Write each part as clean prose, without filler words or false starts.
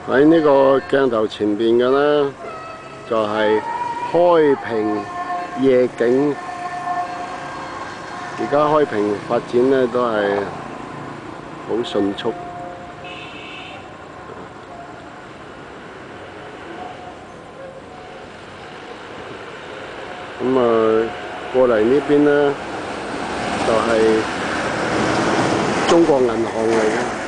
喺呢個鏡頭前邊嘅呢，就係開平夜景。而家開平發展呢都係好迅速。咁過嚟呢邊呢，就係中國銀行嚟嘅。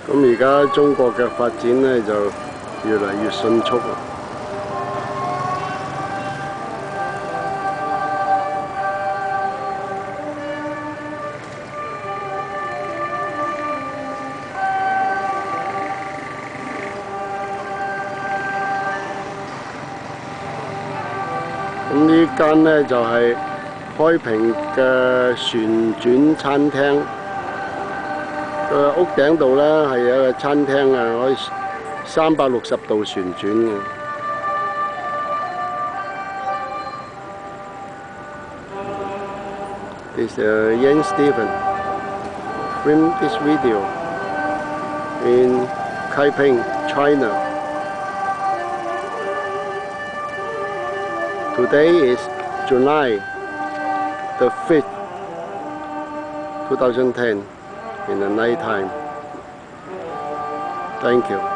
咁而家中國嘅發展呢，就越嚟越迅速啦。咁呢間呢，就係開平嘅旋轉餐廳。屋頂度咧係有個餐廳啊，可以360度旋轉嘅。This Jens Stephen filmed this video in Kaiping, China. Today is July the 5th, 2010. In the night time. Thank you.